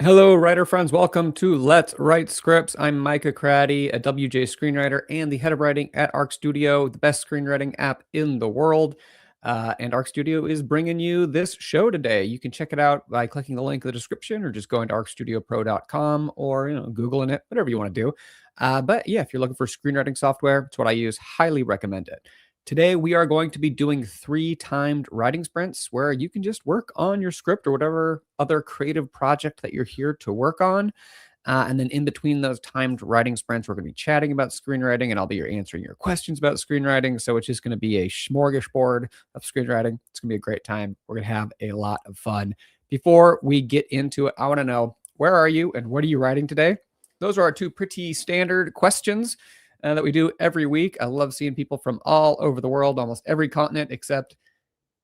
Hello, writer friends. Welcome to Let's Write Scripts. I'm Micah Craddy, a WJ screenwriter and the head of writing at Arc Studio, the best screenwriting app in the world. And Arc Studio is bringing you this show today. You can check it out by clicking the link in the description or just going to arcstudiopro.com or Googling it, whatever you want to do. But yeah, if you're looking for screenwriting software, it's what I use. Highly recommend it. Today, we are going to be doing 3 timed writing sprints where you can just work on your script or whatever other creative project that you're here to work on. And then in between those timed writing sprints, we're going to be chatting about screenwriting and I'll be answering your questions about screenwriting. So it's just going to be a smorgasbord of screenwriting. It's going to be a great time. We're going to have a lot of fun. Before we get into it, I want to know, where are you and what are you writing today? Those are our 2 pretty standard questions that we do every week. I love seeing people from all over the world, almost every continent except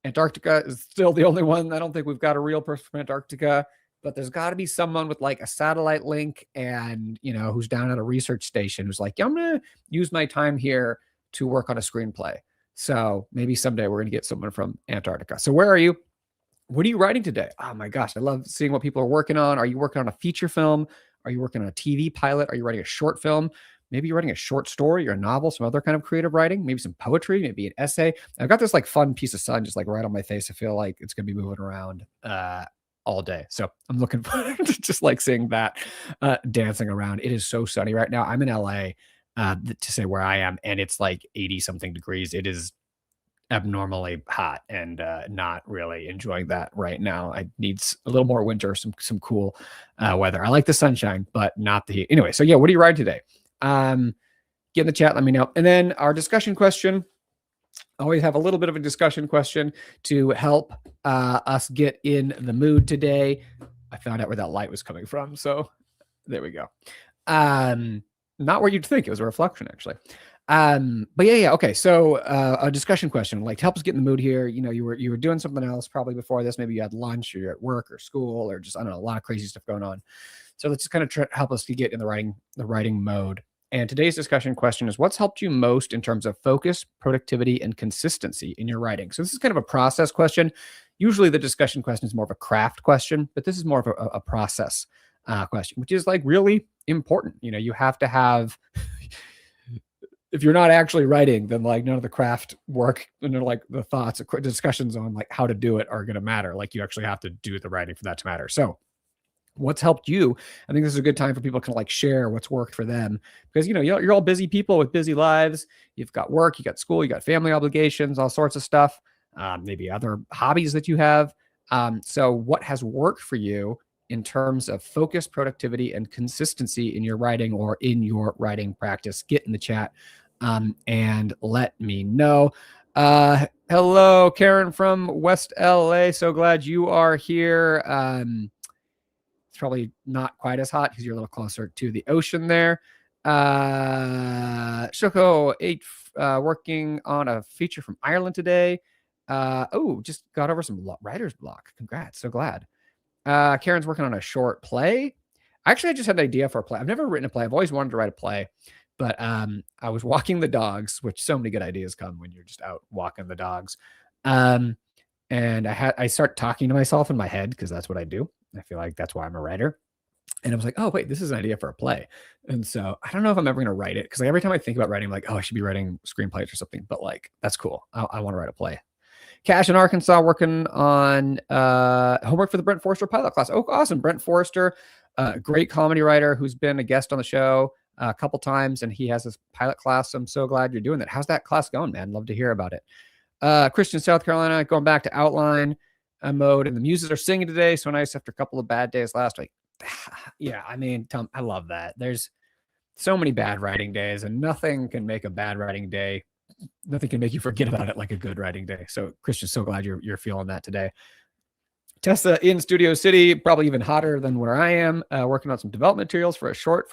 Antarctica is still the only one. I don't think we've got a real person from Antarctica, but there's got to be someone with like a satellite link and, who's down at a research station who's like, yeah, I'm going to use my time here to work on a screenplay. So maybe someday we're going to get someone from Antarctica. So where are you? What are you writing today? Oh my gosh, I love seeing what people are working on. Are you working on a feature film? Are you working on a TV pilot? Are you writing a short film? Maybe you're writing a short story or a novel, some other kind of creative writing, maybe some poetry, maybe an essay. I've got this like fun piece of sun just like right on my face. I feel like it's going to be moving around all day. So I'm looking forward to just like seeing that dancing around. It is so sunny right now. I'm in LA to say where I am, and it's like 80 something degrees. It is abnormally hot and not really enjoying that right now. I need a little more winter, some cool weather. I like the sunshine, but not the heat. Anyway, so yeah, what are you writing today? Get in the chat, let me know. And then our discussion question, I always have a little bit of a discussion question to help us get in the mood today. I found out where that light was coming from, so there we go. Not where you'd think. It was a reflection, actually. But yeah. Okay. So a discussion question, like to help us get in the mood here. You were doing something else probably before this. Maybe you had lunch or you're at work or school or just, I don't know, a lot of crazy stuff going on. So let's just kind of help us to get in the writing mode. And today's discussion question is, what's helped you most in terms of focus, productivity, and consistency in your writing? So this is kind of a process question. Usually the discussion question is more of a craft question, but this is more of a process question, which is like really important. You have to have, if you're not actually writing, then like none of the craft work and like the thoughts, discussions on like how to do it are going to matter. Like you actually have to do the writing for that to matter. So what's helped you? I think this is a good time for people to kind of like share what's worked for them, because you're all busy people with busy lives. You've got work, you got school, you got family obligations, all sorts of stuff, maybe other hobbies that you have. So what has worked for you in terms of focus, productivity, and consistency in your writing or in your writing practice? Get in the chat and let me know. Hello, Karen from West LA. So glad you are here. It's probably not quite as hot because you're a little closer to the ocean there. Shoko 8 working on a feature from Ireland today. Just got over some writer's block. Congrats. So glad. Karen's working on a short play. Actually, I just had an idea for a play. I've never written a play. I've always wanted to write a play, but I was walking the dogs, which so many good ideas come when you're just out walking the dogs. And I start talking to myself in my head because that's what I do. I feel like that's why I'm a writer. And I was like, oh, wait, this is an idea for a play. And so I don't know if I'm ever going to write it, because like every time I think about writing, I'm like, oh, I should be writing screenplays or something. But like, that's cool. I want to write a play. Cash in Arkansas working on homework for the Brent Forrester pilot class. Oh, awesome. Brent Forrester, great comedy writer who's been a guest on the show a couple times, and he has this pilot class. I'm so glad you're doing that. How's that class going, man? Love to hear about it. Christian, South Carolina, going back to outline mode, and the muses are singing today. So nice after a couple of bad days last week. Yeah, I mean, Tom, I love that. There's so many bad writing days, and nothing can make a bad writing day. Nothing can make you forget about it like a good writing day. So Christian, so glad you're feeling that today. Tessa in Studio City, probably even hotter than where I am, working on some development materials for a short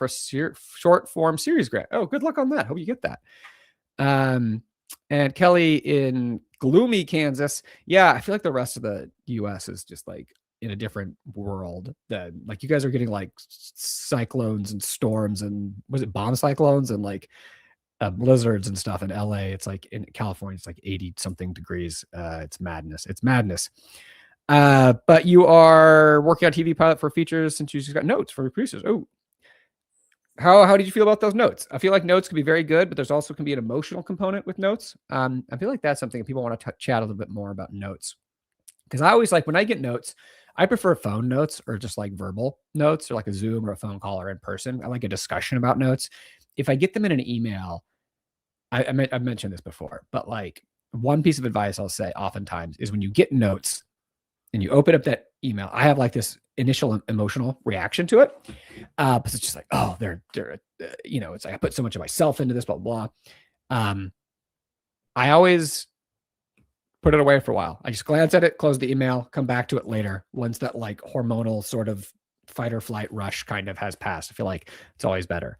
form series grant. Oh, good luck on that. Hope you get that. And Kelly in gloomy Kansas. Yeah, I feel like the rest of the US is just like in a different world. Than like you guys are getting like cyclones and storms and was it bomb cyclones and like blizzards and stuff in LA. It's like in California, it's like 80 something degrees. It's madness. But you are working on TV pilot for features since you just got notes for producers. Oh, how did you feel about those notes? I feel like notes can be very good, but there's also can be an emotional component with notes. I feel like that's something people want to chat a little bit more about notes, because I always like when I get notes, I prefer phone notes or just like verbal notes or like a Zoom or a phone call or in person. I like a discussion about notes. If I get them in an email, I've mentioned this before, but like one piece of advice I'll say oftentimes is when you get notes and you open up that email, I have like this initial emotional reaction to it. Because it's just like, oh, it's like I put so much of myself into this, blah, blah, blah. I always put it away for a while. I just glance at it, close the email, come back to it later once that like hormonal sort of fight or flight rush kind of has passed. I feel like it's always better.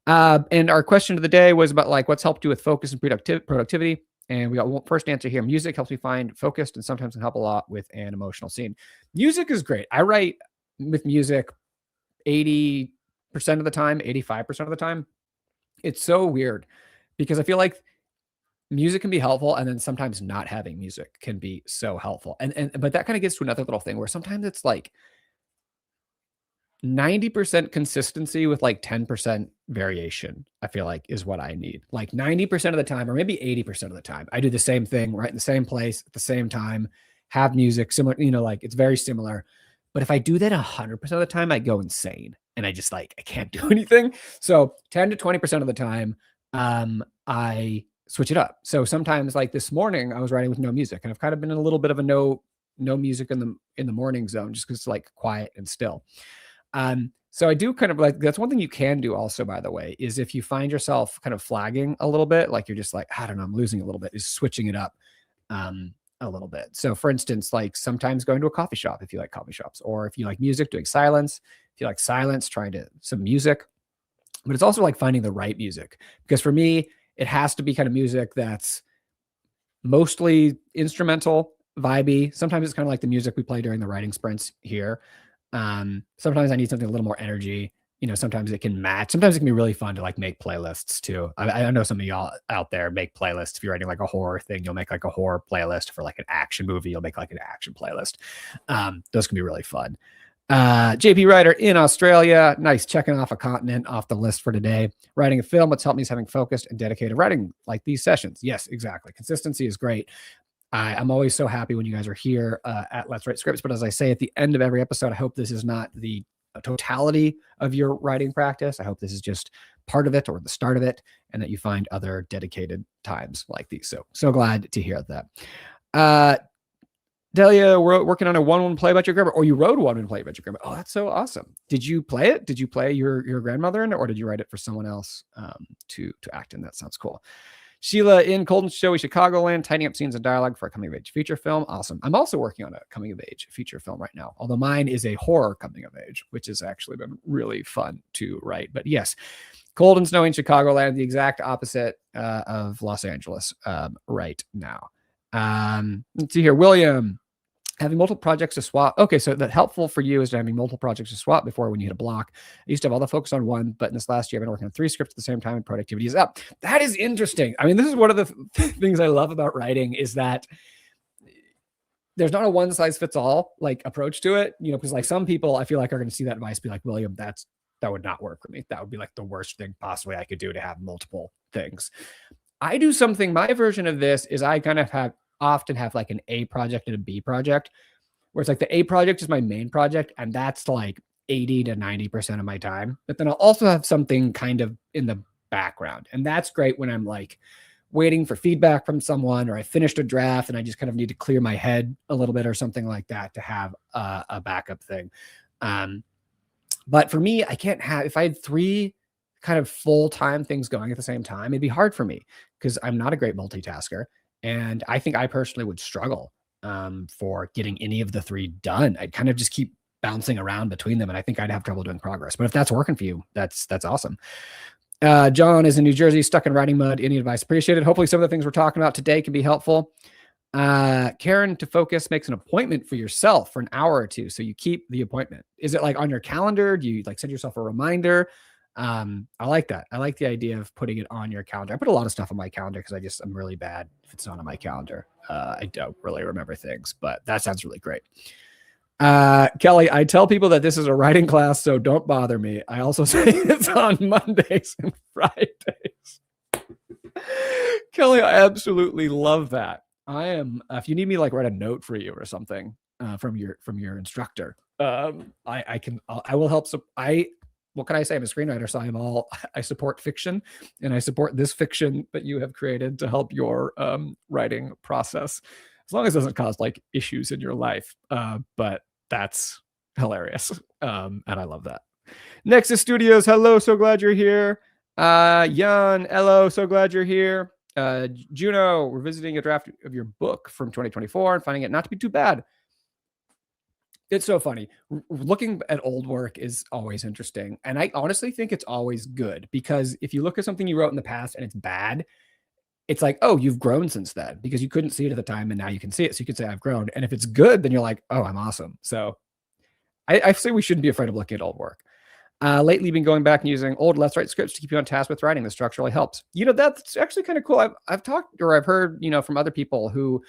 And our question of the day was about like what's helped you with focus and productivity. And we got one first answer here. Music helps me find focused and sometimes can help a lot with an emotional scene. Music is great. I write with music 80% of the time, 85% of the time. It's so weird because I feel like music can be helpful, and then sometimes not having music can be so helpful. But that kind of gets to another little thing where sometimes it's like 90% consistency with like 10% variation, I feel like is what I need. Like 90% of the time, or maybe 80% of the time, I do the same thing, right in the same place at the same time, have music similar, like it's very similar. But if I do that 100% of the time, I go insane and I just like, I can't do anything. So 10 to 20% of the time, I switch it up. So sometimes like this morning I was writing with no music, and I've kind of been in a little bit of a no music in the morning zone just because it's like quiet and still. So I do kind of like, that's one thing you can do also, by the way, is if you find yourself kind of flagging a little bit, like you're just like, I don't know, I'm losing a little bit, is switching it up a little bit. So for instance, like sometimes going to a coffee shop, if you like coffee shops, or if you like music, doing silence, if you like silence, trying to some music. But it's also like finding the right music, because for me, it has to be kind of music that's mostly instrumental, vibey. Sometimes it's kind of like the music we play during the writing sprints here. Sometimes I need something a little more energy. Sometimes it can match. Sometimes it can be really fun to like make playlists too. I know some of y'all out there make playlists. If you're writing like a horror thing, you'll make like a horror playlist. For like an action movie, you'll make like an action playlist. Those can be really fun. JP Writer in Australia. Nice, checking off a continent off the list for today. Writing a film, what's helped me is having focused and dedicated writing like these sessions. Yes, exactly. Consistency is great. I'm always so happy when you guys are here at Let's Write Scripts. But as I say at the end of every episode, I hope this is not the totality of your writing practice. I hope this is just part of it or the start of it, and that you find other dedicated times like these. So glad to hear that. Delia, we're working on a 1-1 play about your grandma, or you wrote a 1-1 play about your grandma. Oh, that's so awesome. Did you play it? Did you play your grandmother in it, or did you write it for someone else to act in? That sounds cool. Sheila in Colton Show, Chicagoland, tidying up scenes and dialogue for a coming of age feature film. Awesome. I'm also working on a coming of age feature film right now, although mine is a horror coming of age, which has actually been really fun to write. But yes, cold and snowy in Chicagoland, the exact opposite of Los Angeles right now. Let's see here. William, having multiple projects to swap. Okay, so that helpful for you is having multiple projects to swap before when you hit a block. I used to have all the focus on one, but in this last year, I've been working on 3 scripts at the same time and productivity is up. That is interesting. I mean, this is one of the things I love about writing is that there's not a one size fits all like approach to it, because like some people I feel like are going to see that advice, be like, William, that would not work for me. That would be like the worst thing possibly I could do, to have multiple things. I do something, my version of this is I kind of often have like an A project and a B project, where it's like the A project is my main project, and that's like 80 to 90% of my time. But then I'll also have something kind of in the background. And that's great when I'm like waiting for feedback from someone, or I finished a draft and I just kind of need to clear my head a little bit or something like that, to have a backup thing. But for me, I can't have, if I had 3 kind of full-time things going at the same time, it'd be hard for me because I'm not a great multitasker. And I think I personally would struggle for getting any of the 3 done. I'd kind of just keep bouncing around between them, and I think I'd have trouble doing progress. But if that's working for you, that's awesome. John is in New Jersey, stuck in writing mud. Any advice appreciated? Hopefully some of the things we're talking about today can be helpful. Karen, to focus, makes an appointment for yourself for an hour or 2, so you keep the appointment. Is it like on your calendar? Do you like send yourself a reminder? I like that. I like the idea of putting it on your calendar. I put a lot of stuff on my calendar because I'm really bad if it's not on my calendar. I don't really remember things, but that sounds really great. Kelly, I tell people that this is a writing class, so don't bother me. I also say it's on Mondays and Fridays. Kelly, I absolutely love that. I am. If you need me, like, write a note for you or something from your instructor, I can. I will help. So what can I say? I'm a screenwriter, so I support fiction, and I support this fiction that you have created to help your writing process, as long as it doesn't cause like issues in your life. But that's hilarious, and I love that. Nexus Studios, hello, so glad you're here. Jan, hello, so glad you're here. Juno, we're visiting a draft of your book from 2024 and finding it not to be too bad. It's so funny. Looking at old work is always interesting. And I honestly think it's always good, because if you look at something you wrote in the past and it's bad, it's like, oh, you've grown since then, because you couldn't see it at the time and now you can see it. So you can say, I've grown. And if it's good, then you're like, oh, I'm awesome. So I say we shouldn't be afraid of looking at old work. Lately been going back and using old Let's Write scripts to keep you on task with writing. The structure really helps. That's actually kind of cool. I've talked, or I've heard, from other people who,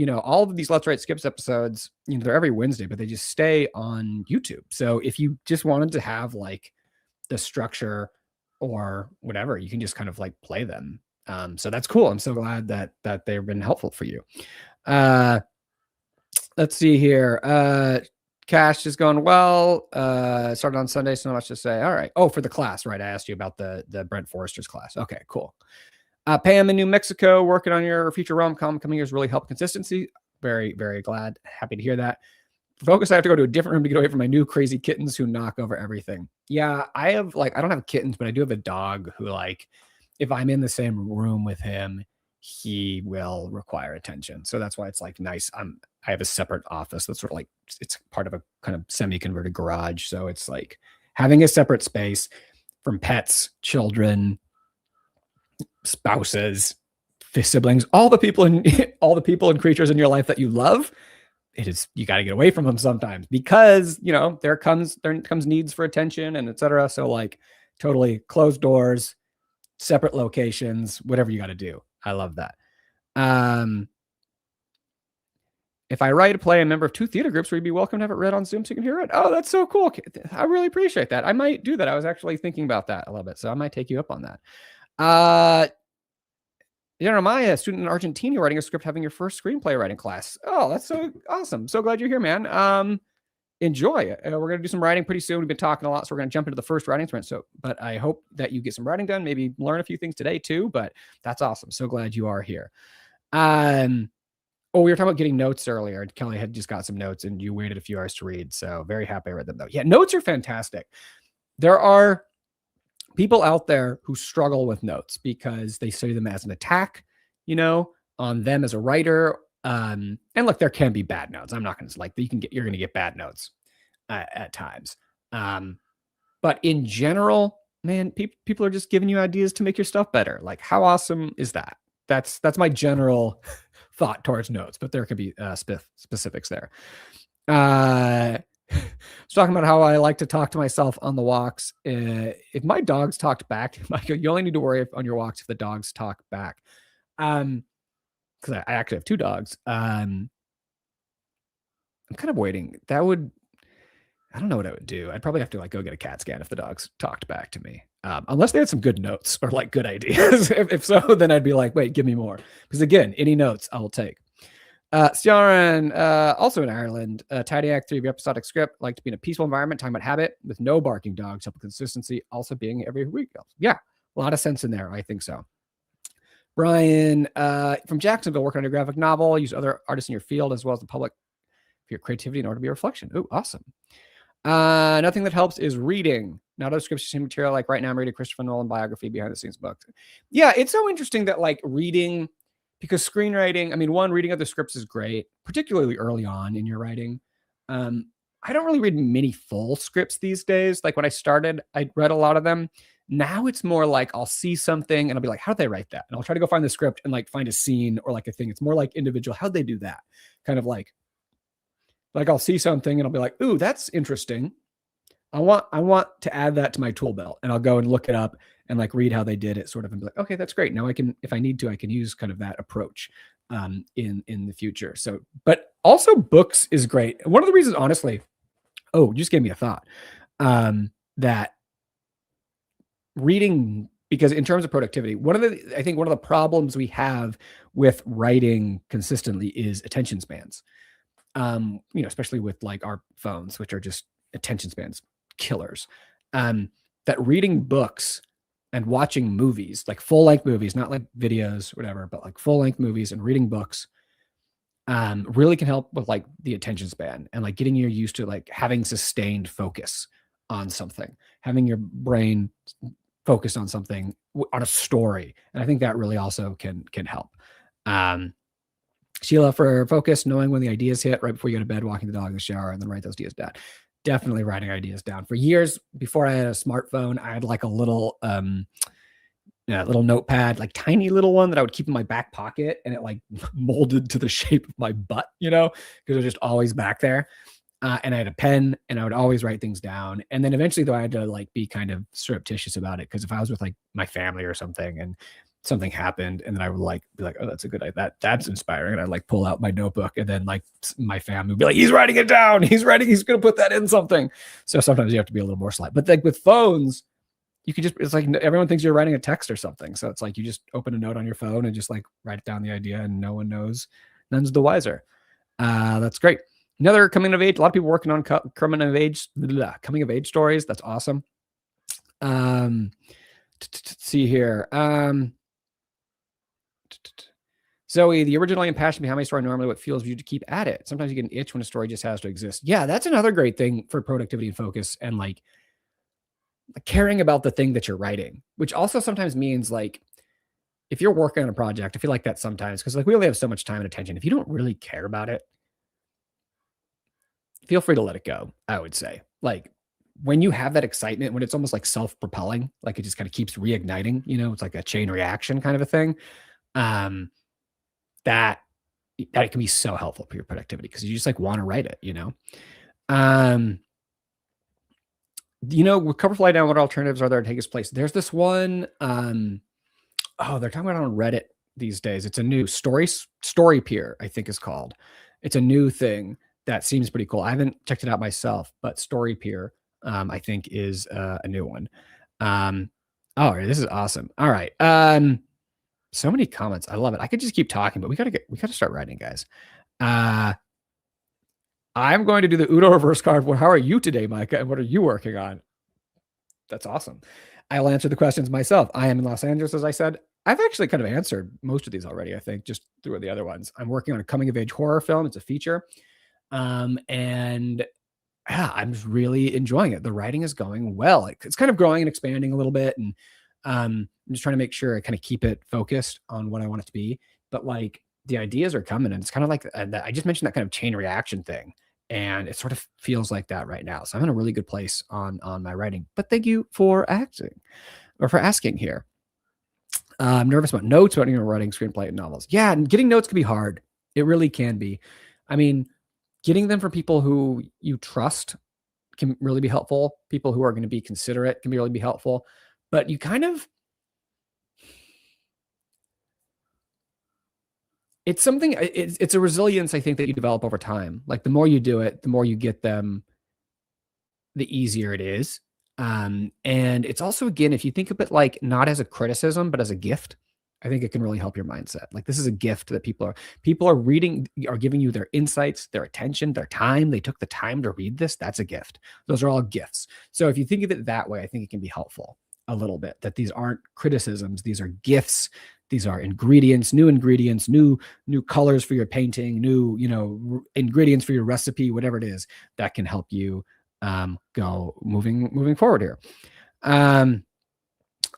all of these Let's Write Skips episodes, they're every Wednesday, but they just stay on YouTube. So if you just wanted to have like the structure or whatever, you can just kind of like play them. So that's cool. I'm so glad that they've been helpful for you. Let's see here. Cash is going well. Started on Sunday, so not much to say. All right. Oh, for the class, right? I asked you about the Brent Forrester's class. Okay, cool. Pam in New Mexico, working on your future rom-com coming years really help consistency. Very, very glad. Happy to hear that. Focus, I have to go to a different room to get away from my new crazy kittens who knock over everything. Yeah, I don't have kittens, but I do have a dog who, like, if I'm in the same room with him, he will require attention. So that's why it's like nice. I have a separate office that's sort of like, it's part of a kind of semi-converted garage. So it's like having a separate space from pets, children, spouses, siblings, all the people and creatures in your life that you love. You got to get away from them sometimes, because there comes needs for attention and etc. So like totally closed doors, separate locations, whatever you got to do. I love that. If I write a play, a member of 2 theater groups, would be welcome to have it read on Zoom so you can hear it. Oh, that's so cool. I really appreciate that. I might do that. I was actually thinking about that a little bit, so I might take you up on that. Jeremiah, a student in Argentina, writing a script, having your first screenplay writing class. Oh, that's so awesome. So glad you're here, man. Enjoy. We're going to do some writing pretty soon. We've been talking a lot, so we're going to jump into the first writing sprint. But I hope that you get some writing done, maybe learn a few things today too, but that's awesome. So glad you are here. We were talking about getting notes earlier. Kelly had just got some notes and you waited a few hours to read. So very happy I read them though. Yeah, notes are fantastic. There are people out there who struggle with notes because they see them as an attack, on them as a writer. And look, there can be bad notes. I'm not going to you're going to get bad notes at times. But in general, man, people are just giving you ideas to make your stuff better. Like, how awesome is that? That's my general thought towards notes, but there could be specifics there. I was talking about how I like to talk to myself on the walks. If my dogs talked back, Michael, you only need to worry on your walks if the dogs talk back. Because I actually have 2 dogs. I'm kind of waiting. I don't know what I would do. I'd probably have to go get a CAT scan if the dogs talked back to me. Unless they had some good notes or good ideas. if so, then I'd be like, wait, give me more. Because again, any notes I will take. Stiaran, also in Ireland, Tidy Act 3 of your episodic script, like to be in a peaceful environment, talking about habit with no barking dogs, help with consistency, also being every week. Yeah, a lot of sense in there. I think so. Brian, from Jacksonville, working on a graphic novel, use other artists in your field as well as the public for your creativity in order to be a reflection. Ooh, awesome. Nothing that helps is reading. Not other scripts, same material. Like right now, I'm reading Christopher Nolan biography, behind the scenes books. Yeah, it's so interesting that reading, because screenwriting, reading other scripts is great, particularly early on in your writing. I don't really read many full scripts these days. Like when I started, I read a lot of them. Now it's more like I'll see something and I'll be like, how'd they write that? And I'll try to go find the script and find a scene or a thing. It's more like individual. How'd they do that? Kind of like I'll see something and I'll be like, ooh, that's interesting. I want to add that to my tool belt, and I'll go and look it up and like read how they did it sort of and be like, okay, that's great. Now I can, if I need to, I can use kind of that approach in the future. So, but also books is great. One of the reasons, honestly, oh, you just gave me a thought, that reading, because in terms of productivity, I think one of the problems we have with writing consistently is attention spans. Especially with like our phones, which are just attention spans killers. That reading books and watching movies, like full length movies, not like videos, whatever, but like full length movies and reading books, really can help with like the attention span and like getting you used to like having sustained focus on something, having your brain focused on something, on a story. And I think that really also can help. Sheila, for focus, knowing when the ideas hit right before you go to bed, walking the dog in the shower, and then write those ideas down. Definitely writing ideas down. For years before I had a smartphone, I had like a little little notepad, like tiny little one that I would keep in my back pocket, and it like molded to the shape of my butt, because it was just always back there. And I had a pen, and I would always write things down. And then eventually, though, I had to like be kind of surreptitious about it, because if I was with like my family or something and something happened, and then I would like be like, oh, that's a good idea, that's inspiring, and I'd like pull out my notebook, and then like my family would be like, he's writing it down, he's gonna put that in something. So sometimes you have to be a little more slight. But like with phones, you can just, it's like everyone thinks you're writing a text or something, so it's like you just open a note on your phone and just like write down the idea, and no one knows, none's the wiser. That's great. Another coming of age, a lot of people working on coming of age stories. That's awesome. See here. Zoe, the original and passion behind my story, normally what fuels you to keep at it. Sometimes you get an itch when a story just has to exist. Yeah, that's another great thing for productivity and focus, and like caring about the thing that you're writing, which also sometimes means like if you're working on a project, I feel like that sometimes, because like we only have so much time and attention. If you don't really care about it, feel free to let it go, I would say. Like when you have that excitement, when it's almost like self-propelling, like it just kind of keeps reigniting, it's like a chain reaction kind of a thing. That it can be so helpful for your productivity, because you just like want to write it, with Coverfly down, what alternatives are there to take its place? There's this one, they're talking about it on Reddit these days. It's a new story peer, I think is called. It's a new thing that seems pretty cool. I haven't checked it out myself, but story peer, I think is a new one. This is awesome. All right. So many comments. I love it. I could just keep talking, but we gotta start writing, guys. I'm going to do the Uno reverse card. Well, how are you today, Micah? And what are you working on? That's awesome. I'll answer the questions myself. I am in Los Angeles, as I said. I've actually kind of answered most of these already, I think, just through the other ones. I'm working on a coming of age horror film. It's a feature. And I'm just really enjoying it. The writing is going well. It's kind of growing and expanding a little bit. And I'm just trying to make sure I kind of keep it focused on what I want it to be. But like the ideas are coming, and it's kind of like I just mentioned that kind of chain reaction thing. And it sort of feels like that right now. So I'm in a really good place on my writing. But thank you for asking here. I'm nervous about notes about writing screenplay and novels. Yeah, and getting notes can be hard. It really can be. I mean, getting them from people who you trust can really be helpful. People who are going to be considerate can really be helpful. But you kind of, it's something, it's a resilience, I think, that you develop over time. Like the more you do it, the more you get them, the easier it is. And it's also, again, if you think of it like not as a criticism, but as a gift, I think it can really help your mindset. Like this is a gift that people are reading, are giving you their insights, their attention, their time. They took the time to read this. That's a gift. Those are all gifts. So if you think of it that way, I think it can be helpful a little bit, that these aren't criticisms. These are gifts. These are ingredients, new colors for your painting, new, ingredients for your recipe, whatever it is that can help you go moving forward here. All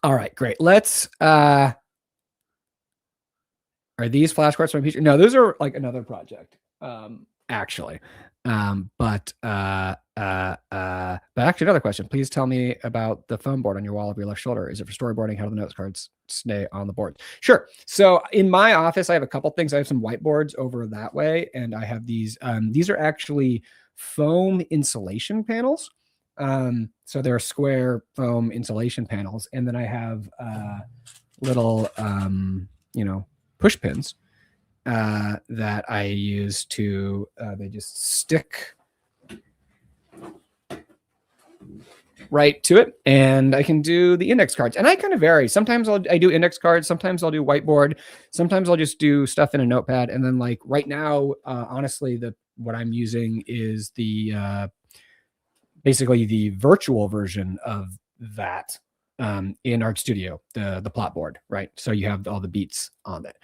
right, great. Let's, are these flashcards from a feature? No, those are like another project, actually. But actually another question. Please tell me about the foam board on your wall of your left shoulder. Is it for storyboarding? How do the notes cards stay on the board? Sure. So in my office, I have a couple things. I have some whiteboards over that way, and I have these. These are actually foam insulation panels. So they're square foam insulation panels, and then I have little push pins that I use to they just stick right to it, and I can do the index cards. And I kind of vary. Sometimes I do index cards, sometimes I'll do whiteboard, sometimes I'll just do stuff in a notepad. And then like right now, honestly, what I'm using is the basically the virtual version of that in Art Studio, the plot board, right? So you have all the beats on it.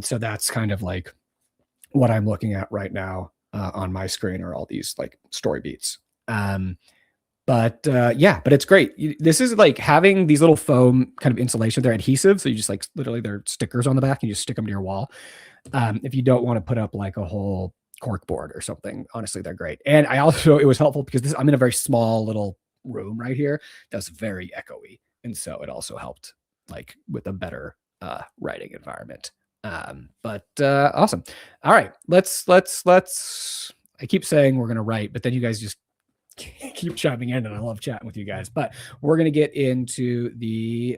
So that's kind of like what I'm looking at right now on my screen are all these like story beats. But it's great. This is like having these little foam kind of insulation. They're adhesive, so you just like literally they're stickers on the back, and you just stick them to your wall. If you don't want to put up like a whole cork board or something, honestly, they're great. And it was helpful because I'm in a very small little room right here that's very echoey, and so it also helped like with a better writing environment. Awesome. All right, let's. I keep saying we're gonna write, but then you guys just keep chiming in, and I love chatting with you guys. But we're gonna get into the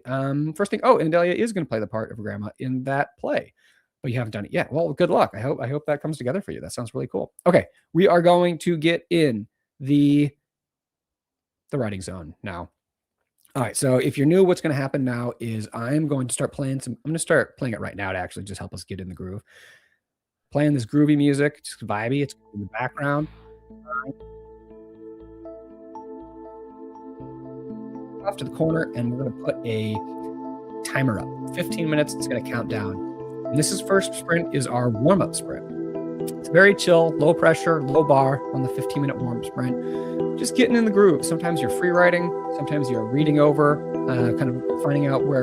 first thing. Oh, and Delia is gonna play the part of a grandma in that play, but you haven't done it yet. Well, good luck. I hope that comes together for you. That sounds really cool. Okay, we are going to get in the writing zone now. All right, so if you're new, what's going to happen now is I'm going to start playing I'm going to start playing it right now to actually just help us get in the groove. Playing this groovy music, just vibey. It's in the background. Off to the corner, and we're going to put a timer up. 15 minutes, it's going to count down. And this first sprint is our warm-up sprint. It's very chill, low pressure, low bar on the 15-minute warm-up sprint. Just getting in the groove. Sometimes you're free writing, sometimes you're reading over, kind of finding out what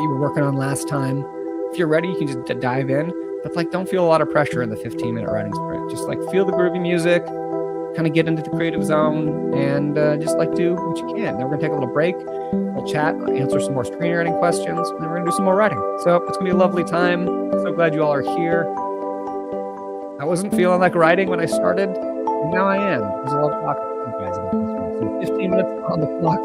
you were working on last time. If you're ready, you can just dive in, but like don't feel a lot of pressure in the 15-minute writing sprint. Just like feel the groovy music, kind of get into the creative zone, and just like do what you can. Then we're gonna take a little break, we'll chat, answer some more screenwriting questions, and then we're gonna do some more writing. So it's gonna be a lovely time. So glad you all are here. I wasn't feeling like writing when I started, and now I am. There's a lot of talk with you guys about this one. So 15 minutes on the clock.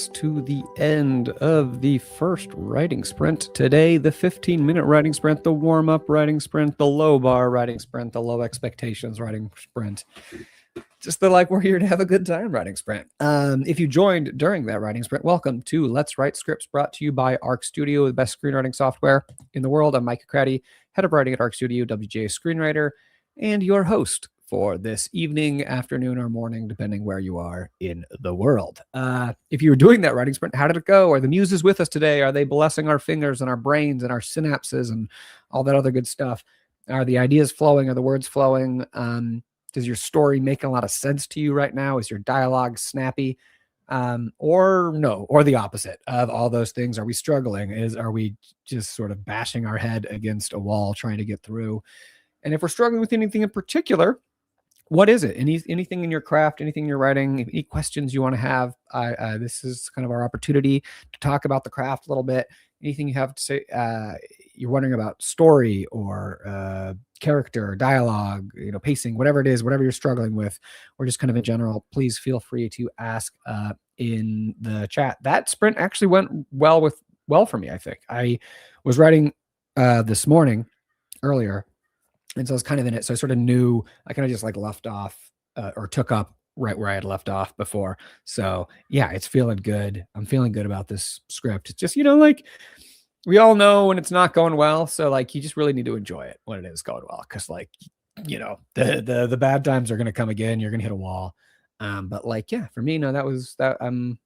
us to the end of the first writing sprint. Today, the 15-minute writing sprint, the warm-up writing sprint, the low bar writing sprint, the low expectations writing sprint. Just we're here to have a good time writing sprint. If you joined during that writing sprint, welcome to Let's Write Scripts, brought to you by Arc Studio, the best screenwriting software in the world. I'm Micah Craddy, head of writing at Arc Studio, WJ Screenwriter, and your host for this evening, afternoon, or morning, depending where you are in the world. If you were doing that writing sprint, how did it go? Are the muses with us today? Are they blessing our fingers and our brains and our synapses and all that other good stuff? Are the ideas flowing? Are the words flowing? Does your story make a lot of sense to you right now? Is your dialogue snappy? Or no, or the opposite of all those things? Are we struggling? Are we just sort of bashing our head against a wall trying to get through? And if we're struggling with anything in particular, what is it? Anything in your craft, anything in your writing, any questions you want to have? This is kind of our opportunity to talk about the craft a little bit. Anything you have to say, you're wondering about story or character, dialogue, pacing, whatever it is, whatever you're struggling with, or just kind of in general, please feel free to ask in the chat. That sprint actually went well for me, I think. I was writing this morning earlier, and so I was kind of in it. So I sort of knew, I kind of just left off or took up right where I had left off before. So yeah, it's feeling good. I'm feeling good about this script. It's just, we all know when it's not going well. So you just really need to enjoy it when it is going well. Cause the bad times are going to come again. You're going to hit a wall. But yeah, for me, no, that was that. I don't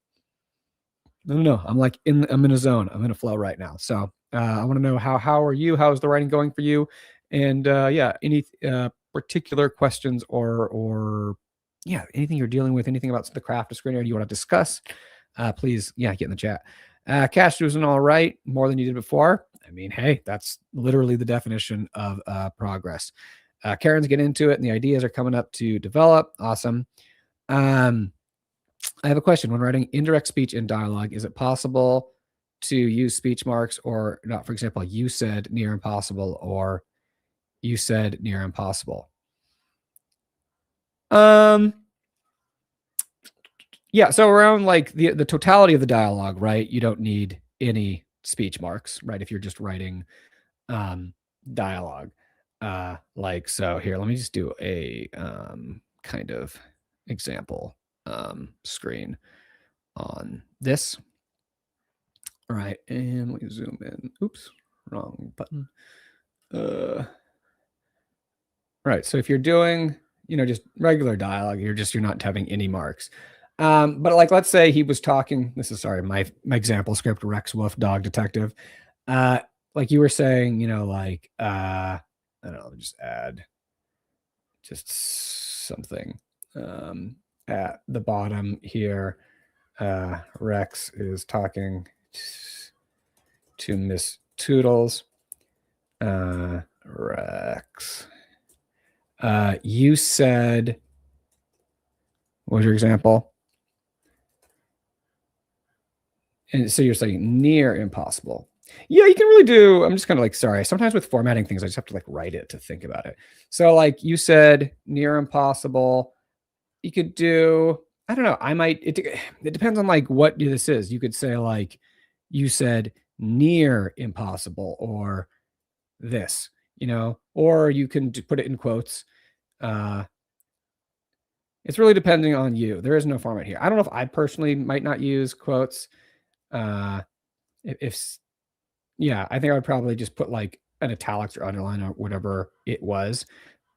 know. I'm in a zone. I'm in a flow right now. So I want to know how are you? How's the writing going for you? And any particular questions or anything you're dealing with, anything about the craft of screenwriting you want to discuss, please, get in the chat. Cash doing all right, more than you did before. I mean, hey, that's literally the definition of progress. Karen's getting into it, and the ideas are coming up to develop. Awesome. I have a question. When writing indirect speech in dialogue, is it possible to use speech marks or not? For example, you said near impossible, or you said near impossible. Yeah, so around the totality of the dialogue, right? You don't need any speech marks, right? If you're just writing dialogue. So here, let me just do a kind of example screen on this. All right, and let me zoom in. Oops, wrong button. Right. So if you're doing, just regular dialogue, you're not having any marks. But let's say he was talking, my example script, Rex Wolf, Dog Detective. You were saying, I don't know, just add just something at the bottom here. Rex is talking to Miss Toodles. Rex. You said, what was your example? And so you're saying near impossible. Yeah, you can really do, I'm just kind of sorry. Sometimes with formatting things, I just have to write it to think about it. So you said near impossible. You could do, I don't know, it depends on what this is. You could say you said near impossible, or this, or you can put it in quotes. It's really depending on you. There is no format here. I don't know if I personally might not use quotes. I think I would probably just put an italics or underline or whatever it was.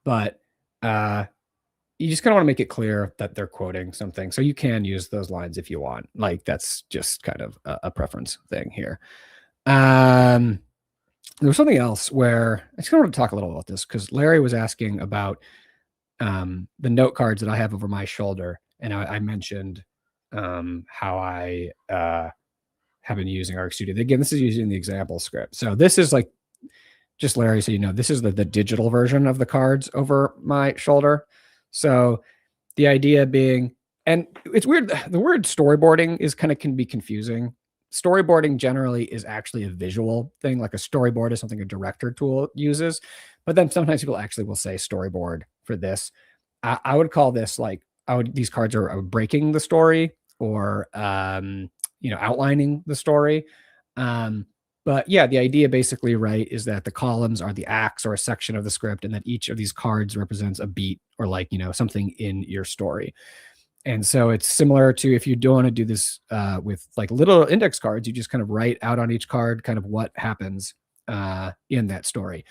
But you just kind of want to make it clear that they're quoting something. So you can use those lines if you want. That's just kind of a preference thing here. There was something else where I just want to talk a little about this, because Larry was asking about the note cards that I have over my shoulder. And I mentioned how I have been using Arc Studio. Again, this is using the example script. So this is just Larry, so this is the digital version of the cards over my shoulder. So the idea being, and it's weird, the word storyboarding can be confusing. Storyboarding generally is actually a visual thing. A storyboard is something a director tool uses, but then sometimes people actually will say storyboard for this. I would call this these cards are breaking the story, or outlining the story. But yeah, the idea basically, right, is that the columns are the acts or a section of the script, and that each of these cards represents a beat or like, something in your story. And so it's similar to if you don't want to do this with like little index cards, you just kind of write out on each card kind of what happens in that story.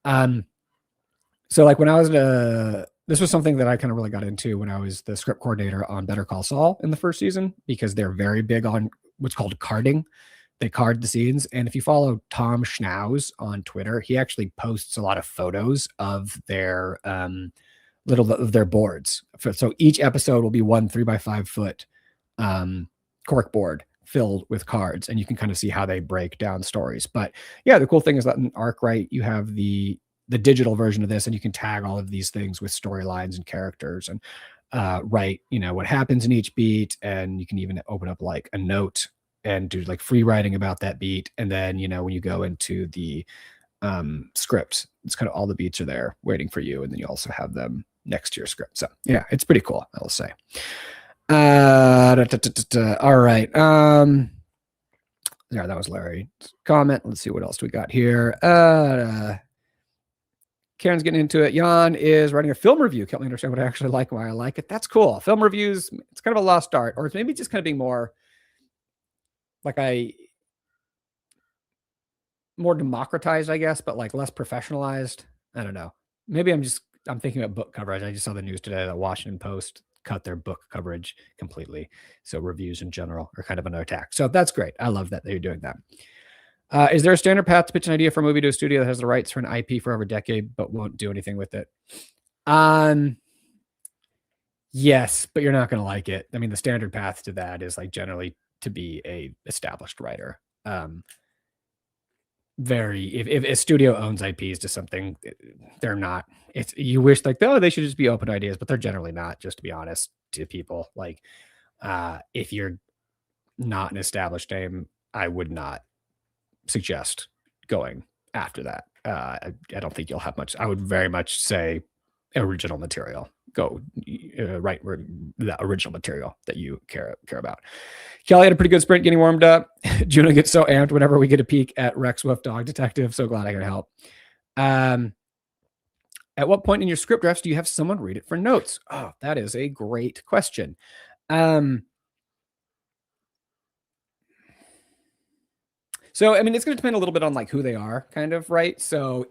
So like when I was this was something that I kind of really got into when I was the script coordinator on Better Call Saul in the first season, because they're very big on what's called carding. They card the scenes. And if you follow Tom Schnauz on Twitter, he actually posts a lot of photos of their boards. So each episode will be one 3x5 foot cork board filled with cards, and you can kind of see how they break down stories. But yeah, the cool thing is that in Arkwright, you have the digital version of this, and you can tag all of these things with storylines and characters, and write, what happens in each beat. And you can even open up like a note and do like free writing about that beat. And then, when you go into the script, it's kind of all the beats are there waiting for you. And then you also have them next to your script. So yeah, it's pretty cool, I will say. All right. Yeah, that was Larry's comment. Let's see what else we got here. Karen's getting into it. Jan is writing a film review. Can't really understand what I actually like, why I like it. That's cool. Film reviews, it's kind of a lost art, or it's maybe just kind of being more like more democratized, I guess, but like less professionalized. I don't know. Maybe I'm thinking about book coverage. I just saw the news today that Washington Post cut their book coverage completely. So reviews in general are kind of under attack. So that's great. I love that they're doing that. Is there a standard path to pitch an idea for a movie to a studio that has the rights for an IP for over a decade, but won't do anything with it? Yes, but you're not going to like it. I mean, the standard path to that is like generally to be a established writer. If a studio owns IPs to something, they're not. You wish like, oh, they should just be open ideas, but they're generally not. Just to be honest to people, like if you're not an established name, I would not suggest going after that. I don't think you'll have much. I would very much say original material. Go write the original material that you care about. Kelly had a pretty good sprint getting warmed up. Juno gets so amped whenever we get a peek at Rex Swift Dog Detective. So glad I could help. At what point in your script drafts do you have someone read it for notes? Oh, that is a great question. So, I mean, it's going to depend a little bit on like who they are, kind of, right? So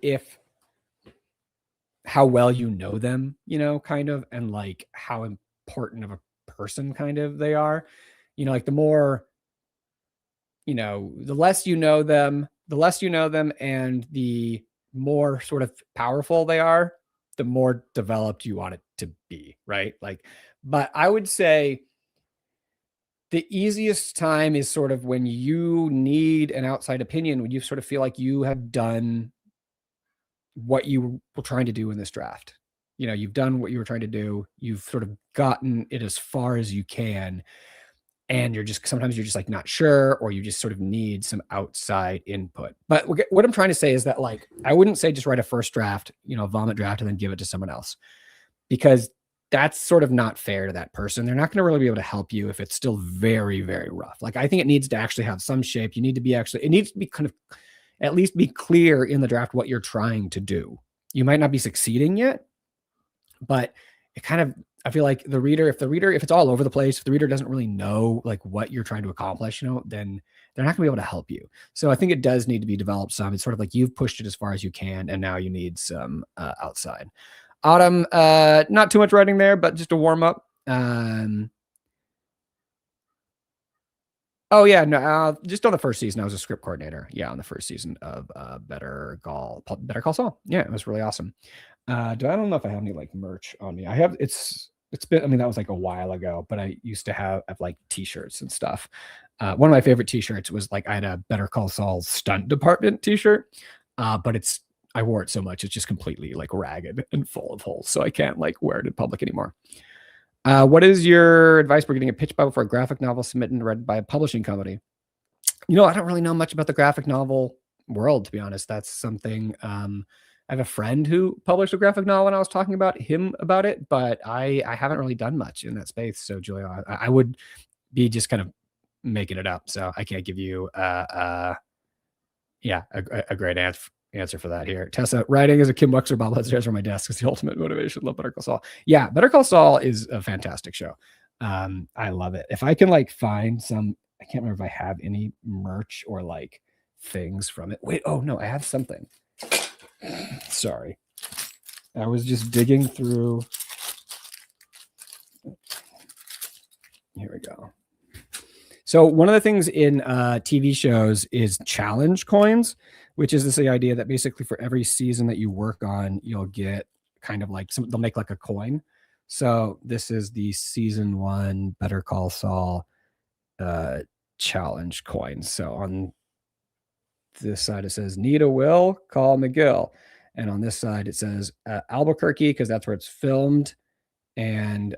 how well you know them, kind of, and like how important of a person kind of they are, like the more, the less you know them, and the more sort of powerful they are, the more developed you want it to be, right? Like, but I would say the easiest time is sort of when you need an outside opinion, when you sort of feel like you have done what you were trying to do in this draft. You've done what you were trying to do. You've sort of gotten it as far as you can. And sometimes you're just like not sure, or you just sort of need some outside input. But what I'm trying to say is that like, I wouldn't say just write a first draft, vomit draft, and then give it to someone else, because that's sort of not fair to that person. They're not going to really be able to help you if it's still very, very rough. Like, I think it needs to actually have some shape. It needs to be kind of at least be clear in the draft what you're trying to do. You might not be succeeding yet, but it kind of, I feel like if it's all over the place, if the reader doesn't really know like what you're trying to accomplish, then they're not gonna be able to help you. So I think it does need to be developed some. It's sort of like you've pushed it as far as you can, and now you need some outside. Autumn, not too much writing there, but just a warm up. Oh yeah, no, just on the first season, I was a script coordinator. Yeah, on the first season of Better Call Saul. Yeah, it was really awesome. I don't know if I have any like merch on me. I have. It's been. I mean, that was like a while ago, but I used to have like T-shirts and stuff. One of my favorite T-shirts was like I had a Better Call Saul stunt department T-shirt, but I wore it so much it's just completely like ragged and full of holes, so I can't like wear it in public anymore. What is your advice for getting a pitch Bible for a graphic novel submitted and read by a publishing company? I don't really know much about the graphic novel world, to be honest. That's something. I have a friend who published a graphic novel, and I was talking about him about it, but I haven't really done much in that space. So, Julia, I would be just kind of making it up. So I can't give you a great answer for that here. Tessa, writing is a Kim Wexler bobblehead from my desk is the ultimate motivation. Love Better Call Saul. Yeah, Better Call Saul is a fantastic show. I love it. If I can like find some, I can't remember if I have any merch or like things from it. Wait, oh no, I have something. Sorry. I was just digging through. Here we go. So one of the things in TV shows is challenge coins, which is this idea that basically for every season that you work on, you'll get kind of like they'll make like a coin. So this is the season 1 Better Call Saul challenge coin. So on this side, it says, need a will, call McGill. And on this side, it says Albuquerque, because that's where it's filmed, and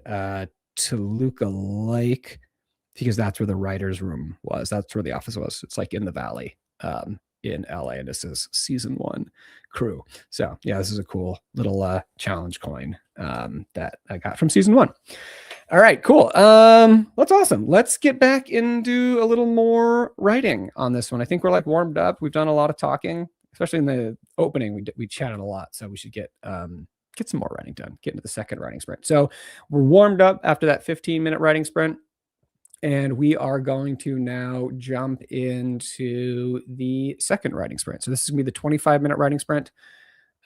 Toluca Lake, because that's where the writer's room was. That's where the office was. It's like in the valley in LA, and this is season 1 crew. So yeah, this is a cool little challenge coin that I got from season 1. All right, cool. That's awesome. Let's get back into a little more writing on this one. I think we're like warmed up. We've done a lot of talking, especially in the opening. We chatted a lot, so we should get some more writing done, get into the second writing sprint. So we're warmed up after that 15-minute writing sprint, and we are going to now jump into the second writing sprint. So this is gonna be the 25-minute writing sprint.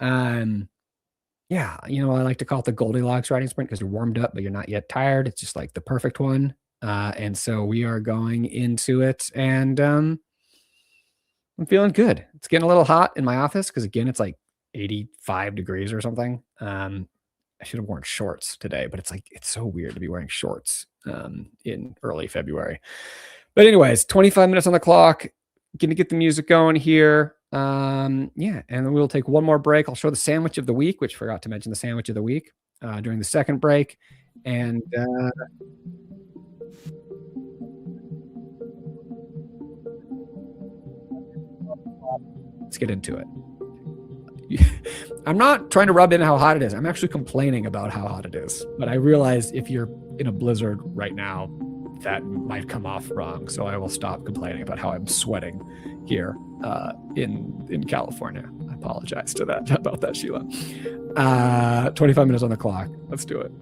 Yeah, I like to call it the Goldilocks writing sprint because you're warmed up, but you're not yet tired. It's just like the perfect one. And so we are going into it, and I'm feeling good. It's getting a little hot in my office because, again, it's like 85 degrees or something. I should have worn shorts today, but it's so weird to be wearing shorts in early February. But anyways, 25 minutes on the clock. Going to get the music going here. And then we'll take one more break. I'll show the sandwich of the week, which forgot to mention the sandwich of the week during the second break. And let's get into it. I'm not trying to rub in how hot it is. I'm actually complaining about how hot it is. But I realize if you're in a blizzard right now, that might come off wrong. So I will stop complaining about how I'm sweating here in California. I apologize about that, Sheila. 25 minutes on the clock. Let's do it.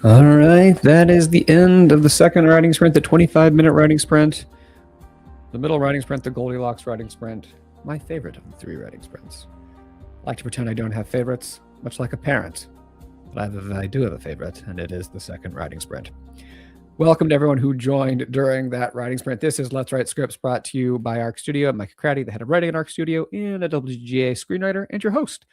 All right, that is the end of the second writing sprint, the 25-minute writing sprint. The middle writing sprint, the Goldilocks writing sprint, my favorite of the 3 writing sprints. I like to pretend I don't have favorites, much like a parent. But I do have a favorite, and it is the second writing sprint. Welcome to everyone who joined during that writing sprint. This is Let's Write Scripts, brought to you by Arc Studio. I'm Micah Craddy, the head of writing at Arc Studio and a WGA screenwriter and your host.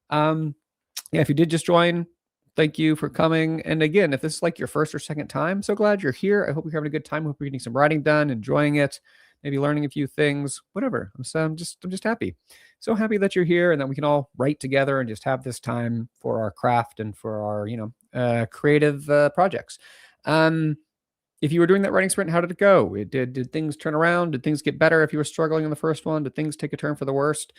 If you did just join, thank you for coming. And again, if this is like your first or second time, so glad you're here. I hope you're having a good time. I hope you're getting some writing done, enjoying it, maybe learning a few things, whatever. I'm just happy. So happy that you're here and that we can all write together and just have this time for our craft and for our, creative projects. If you were doing that writing sprint, how did it go? Did things turn around? Did things get better if you were struggling in the first one? Did things take a turn for the worst?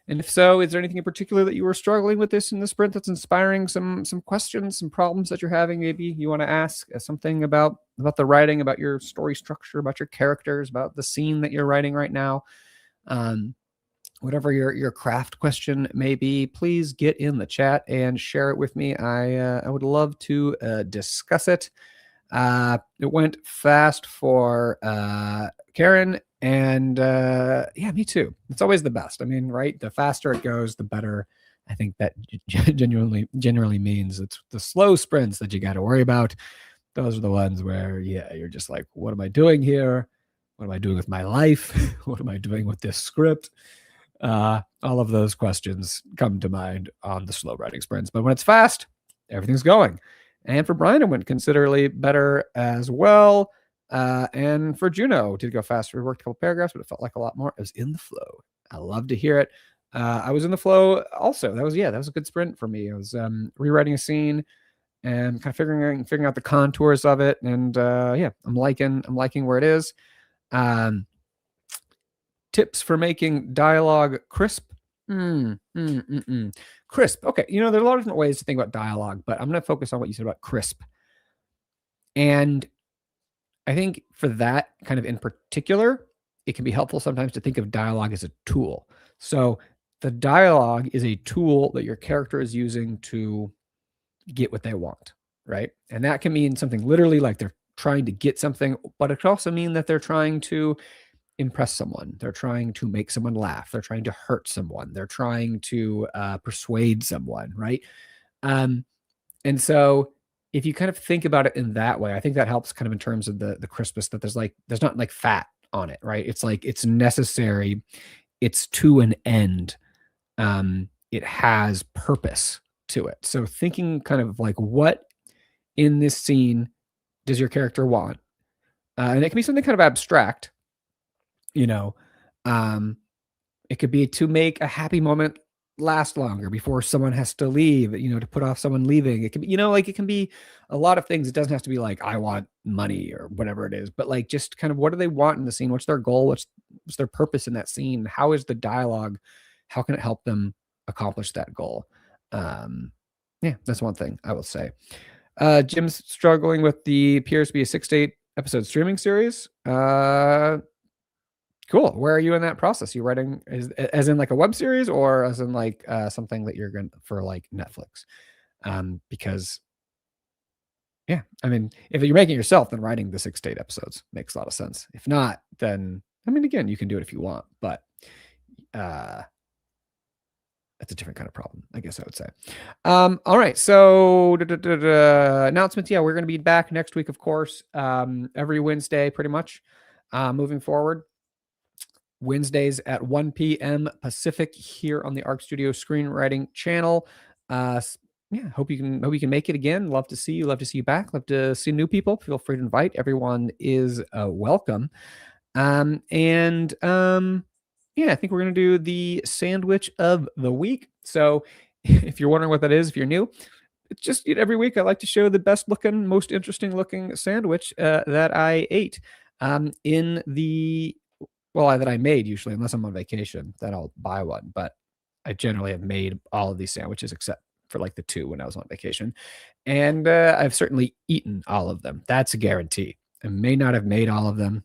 And if so, is there anything in particular that you were struggling with in the sprint that's inspiring some questions, some problems that you're having? Maybe you want to ask something about the writing, about your story structure, about your characters, about the scene that you're writing right now. Whatever your craft question may be, please get in the chat and share it with me. I would love to discuss it. It went fast for Karen, and me too. It's always the best. I mean, right? The faster it goes, the better. I think that generally means it's the slow sprints that you got to worry about. Those are the ones where, you're just like, what am I doing here? What am I doing with my life? What am I doing with this script? All of those questions come to mind on the slow writing sprints. But when it's fast, everything's going. And for Brian, it went considerably better as well. And for Juno, did go faster. We worked a couple paragraphs, but it felt like a lot more. It was in the flow. I love to hear it. I was in the flow also. That was a good sprint for me. I was rewriting a scene and kind of figuring out the contours of it. And I'm liking where it is. Tips for making dialogue crisp. Crisp. Okay. There are a lot of different ways to think about dialogue, but I'm going to focus on what you said about crisp. And I think for that kind of in particular, it can be helpful sometimes to think of dialogue as a tool. So the dialogue is a tool that your character is using to get what they want, right? And that can mean something literally like they're trying to get something, but it could also mean that they're trying to impress someone. They're trying to make someone laugh. They're trying to hurt someone. They're trying to persuade someone, right? And so if you kind of think about it in that way, I think that helps kind of in terms of the crispness, that there's not like fat on it, right? It's like, it's necessary. It's to an end. It has purpose to it. So thinking kind of like, what in this scene does your character want? And it can be something kind of abstract. It could be to make a happy moment last longer before someone has to leave, to put off someone leaving. It can be, it can be a lot of things. It doesn't have to be like, I want money or whatever it is, but like, just kind of, what do they want in the scene? What's their goal? What's their purpose in that scene? How is the dialogue? How can it help them accomplish that goal? That's one thing I will say. Jim's struggling with the appears to be a 6 to 8 episode streaming series. Cool. Where are you in that process? You writing as in like a web series, or as in like something that you're going for like Netflix? Because I mean, if you're making it yourself, then writing the 6 to 8 episodes makes a lot of sense. If not, then again, you can do it if you want, but that's a different kind of problem, I guess I would say. All right. So announcements. Yeah, we're going to be back next week, of course, every Wednesday, pretty much, moving forward. Wednesdays at 1 p.m. Pacific here on the Arc Studio Screenwriting channel. Hope you can make it again. Love to see you. Love to see you back. Love to see new people. Feel free to invite. Everyone is welcome. I think we're going to do the sandwich of the week. So if you're wondering what that is, if you're new, it's just every week I like to show the best looking, most interesting looking sandwich that I ate that I made, usually, unless I'm on vacation, then I'll buy one. But I generally have made all of these sandwiches except for like the 2 when I was on vacation. And I've certainly eaten all of them. That's a guarantee. I may not have made all of them,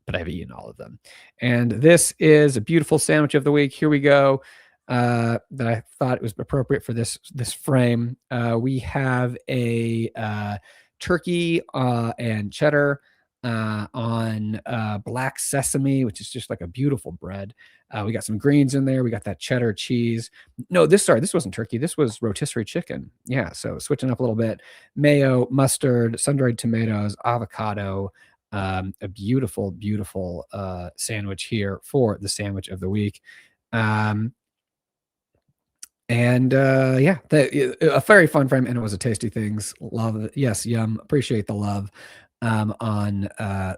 but I've eaten all of them. And this is a beautiful sandwich of the week. Here we go. That I thought it was appropriate for this frame. We have a turkey and cheddar on black sesame, which is just like a beautiful bread. We got some greens in there. We got that cheddar cheese. No, this wasn't turkey. This was rotisserie chicken. Yeah, so switching up a little bit. Mayo, mustard, sun-dried tomatoes, avocado. A beautiful, beautiful sandwich here for the sandwich of the week. And yeah, a very fun frame, and it was a tasty things. Love it. Yes, yum. Appreciate the love on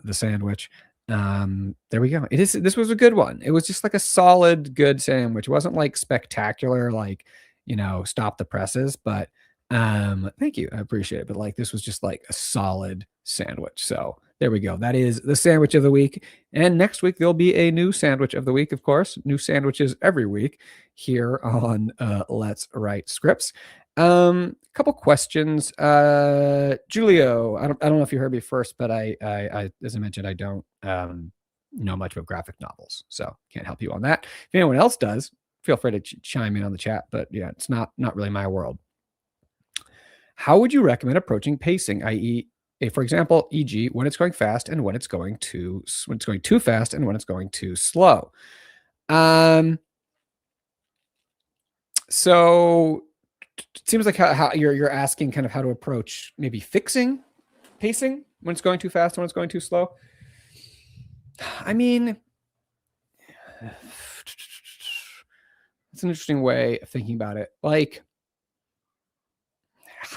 the sandwich. There we go. This was a good one. It was just like a solid, good sandwich. It wasn't like spectacular, like, stop the presses, but thank you. I appreciate it. But like this was just like a solid sandwich. So there we go. That is the sandwich of the week. And next week there'll be a new sandwich of the week, of course. New sandwiches every week here on Let's Write Scripts. Couple questions. Julio, I don't know if you heard me first, but I as I mentioned, I don't know much about graphic novels, so can't help you on that. If anyone else does, feel free to chime in on the chat. But yeah, it's not really my world. How would you recommend approaching pacing, i.e., for example, e.g., when it's going fast and when it's going too fast and when it's going too slow? So it seems like how you're asking kind of how to approach maybe fixing pacing when it's going too fast and when it's going too slow. I mean, it's an interesting way of thinking about it. Like,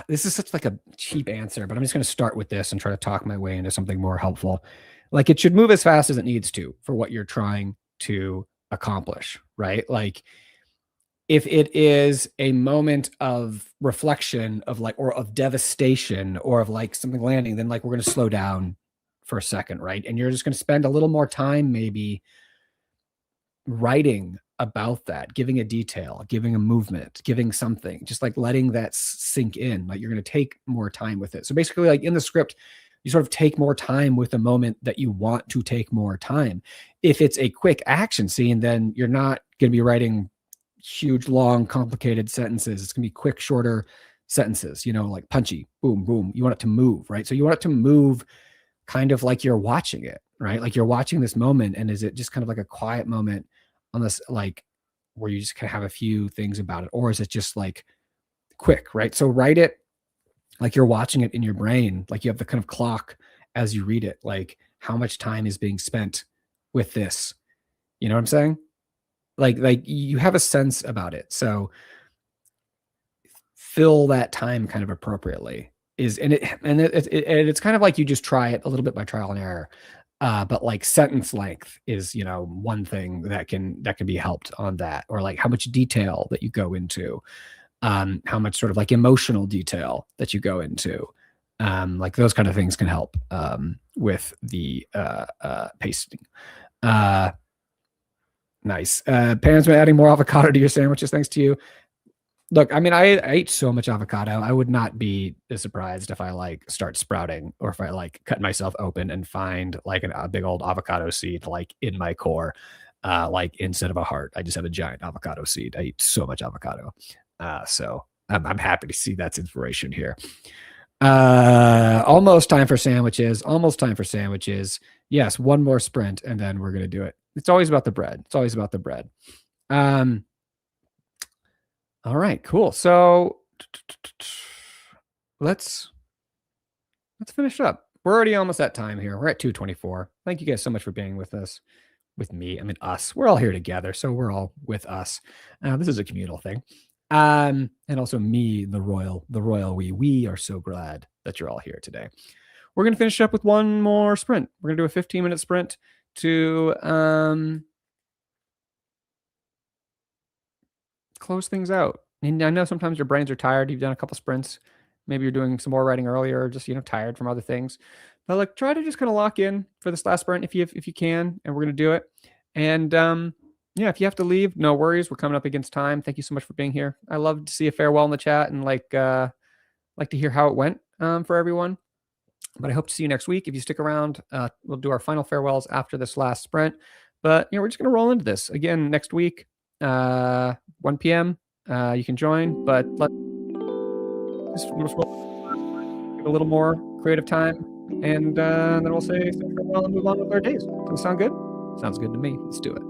this is such like a cheap answer, but I'm just going to start with this and try to talk my way into something more helpful. Like, it should move as fast as it needs to for what you're trying to accomplish, right? Like, if it is a moment of reflection of like, or of devastation or of like something landing, then like we're going to slow down for a second, right? And you're just going to spend a little more time maybe writing about that, giving a detail, giving a movement, giving something, just like letting that sink in. Like, you're going to take more time with it. So basically, like in the script, you sort of take more time with the moment that you want to take more time. If it's a quick action scene, then you're not going to be writing huge, long, complicated sentences. It's gonna be quick, shorter sentences, like punchy, boom, boom. You want it to move, right? So you want it to move kind of like you're watching it, right? Like you're watching this moment, and is it just kind of like a quiet moment on this, like where you just kind of have a few things about it, or is it just like quick, right? So write it like you're watching it in your brain, like you have the kind of clock as you read it, like how much time is being spent with this. You know what I'm saying? Like you have a sense about it. So fill that time kind of appropriately it's kind of like you just try it a little bit by trial and error. But like sentence length is, one thing that can be helped on that, or like how much detail that you go into, how much sort of like emotional detail that you go into. Like those kind of things can help with the pacing. Nice. Pam's been adding more avocado to your sandwiches. Thanks to you. Look, I mean, I ate so much avocado. I would not be surprised if I like start sprouting, or if I like cut myself open and find like a big old avocado seed like in my core. Like instead of a heart, I just have a giant avocado seed. I eat so much avocado. So I'm happy to see that's inspiration here. Almost time for sandwiches. Almost time for sandwiches. Yes, one more sprint and then we're going to do it. It's always about the bread. It's always about the bread. All right, cool. So let's finish up. We're already almost at time here. We're at 2:24. Thank you guys so much for being with us. With me, I mean us. We're all here together, so we're all with us. This is a communal thing. And also me, the royal we are so glad that you're all here today. We're going to finish up with one more sprint. We're going to do a 15-minute sprint to close things out. And I know sometimes your brains are tired. You've done a couple sprints. Maybe you're doing some more writing earlier, or just, tired from other things. But like, try to just kind of lock in for this last sprint if you can, and we're going to do it. And yeah, if you have to leave, no worries. We're coming up against time. Thank you so much for being here. I love to see a farewell in the chat, and like to hear how it went for everyone. But I hope to see you next week. If you stick around, we'll do our final farewells after this last sprint. But we're just going to roll into this again next week, 1 p.m. You can join, but let's get a little more creative time, and then we'll say farewell and move on with our days. Does it sound good? Sounds good to me. Let's do it.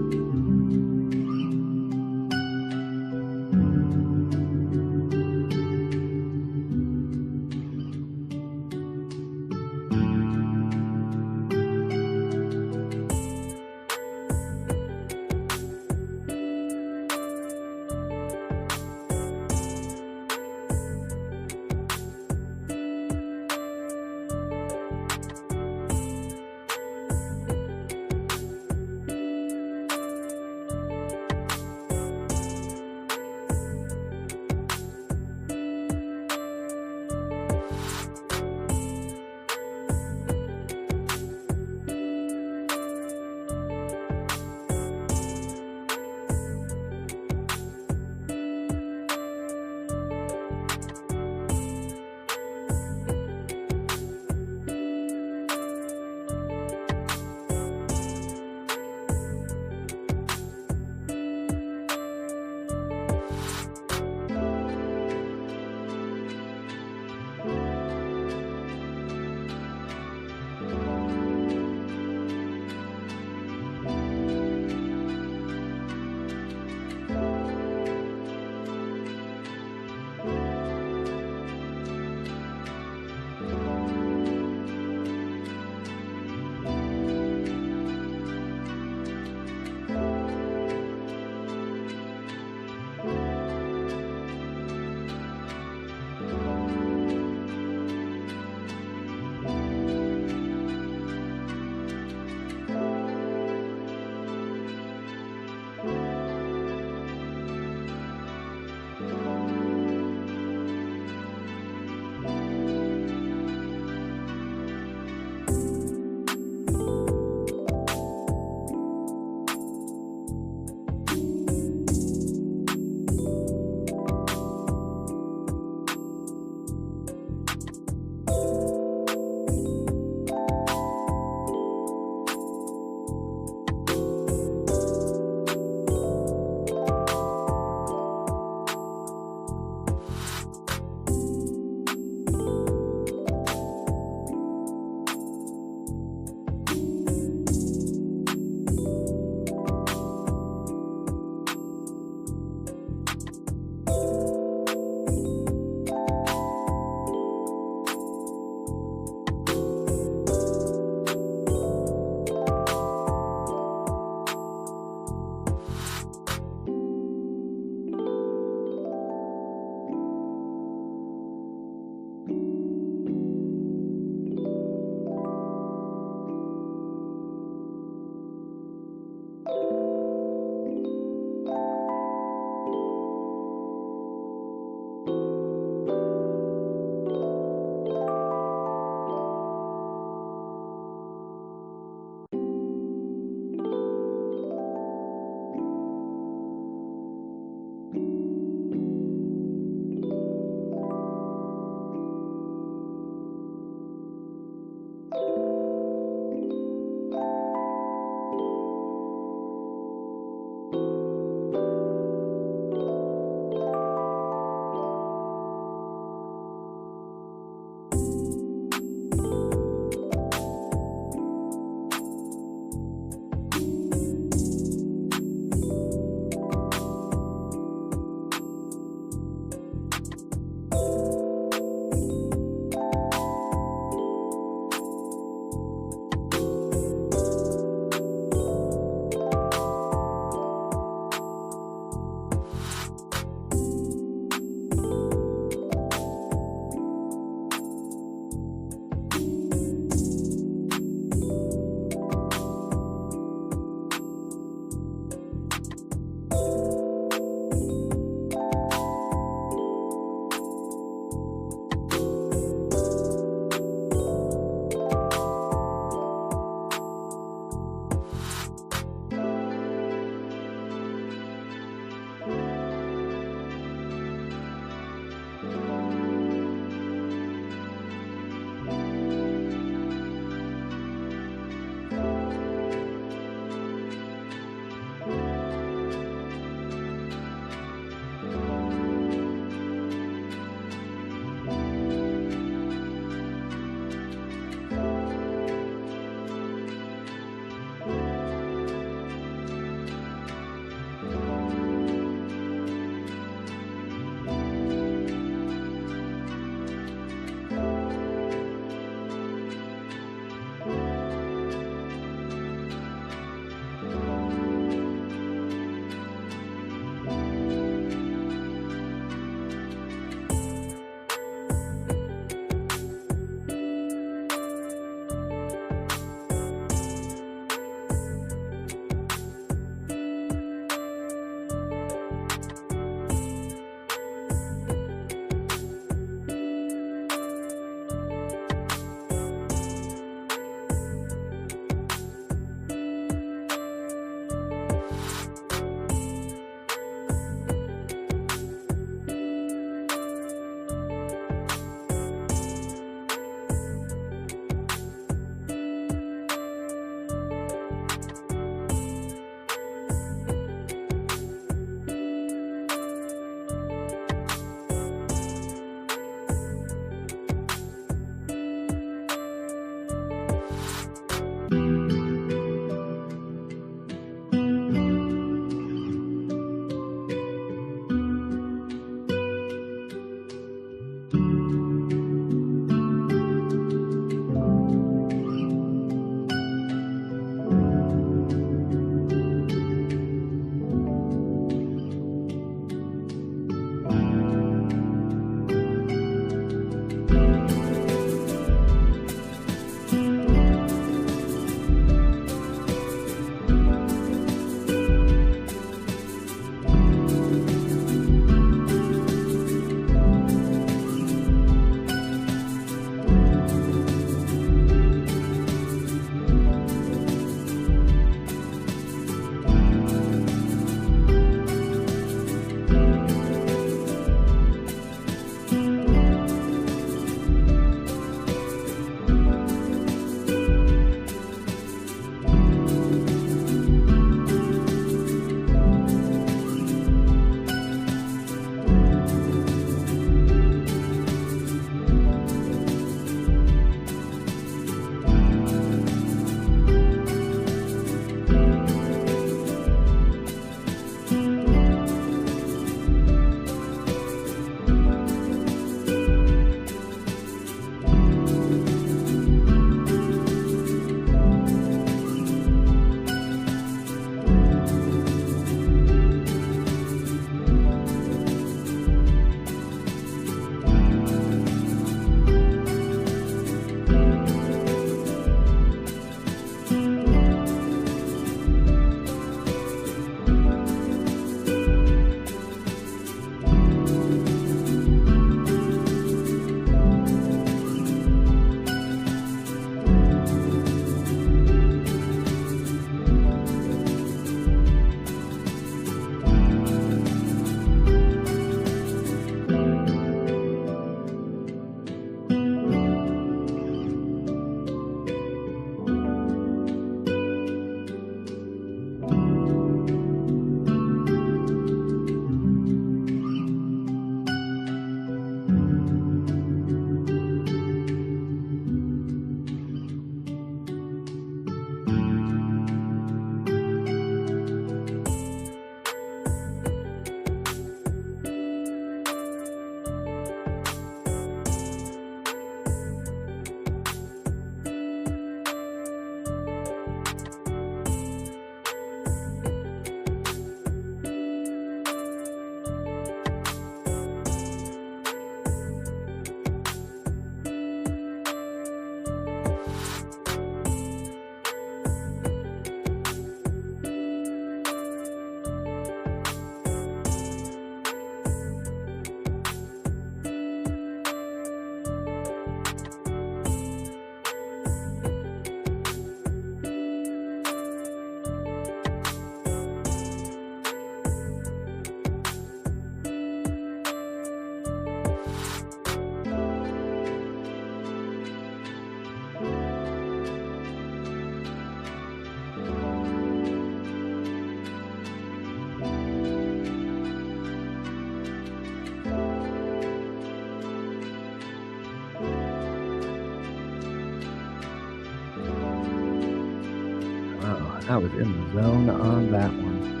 I was in the zone on that one.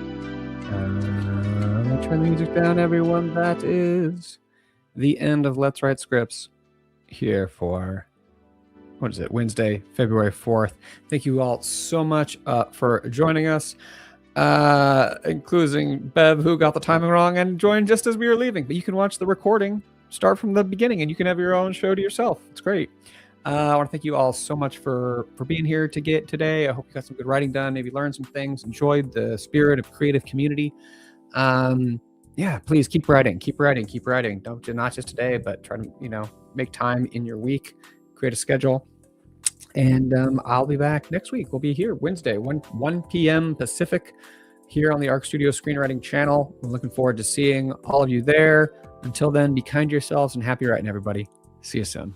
Let's turn the music down, everyone. That is the end of Let's Write Scripts here for, what is it, Wednesday, February 4th. Thank you all so much for joining us, including Bev, who got the timing wrong and joined just as we were leaving. But you can watch the recording, start from the beginning, and you can have your own show to yourself. It's great. I want to thank you all so much for being here today. I hope you got some good writing done, maybe learned some things, enjoyed the spirit of creative community. Yeah, please keep writing. Don't not just today, but try to, make time in your week, create a schedule. And I'll be back next week. We'll be here Wednesday, 1 p.m. Pacific, here on the Arc Studio Screenwriting channel. I'm looking forward to seeing all of you there. Until then, be kind to yourselves and happy writing, everybody. See you soon.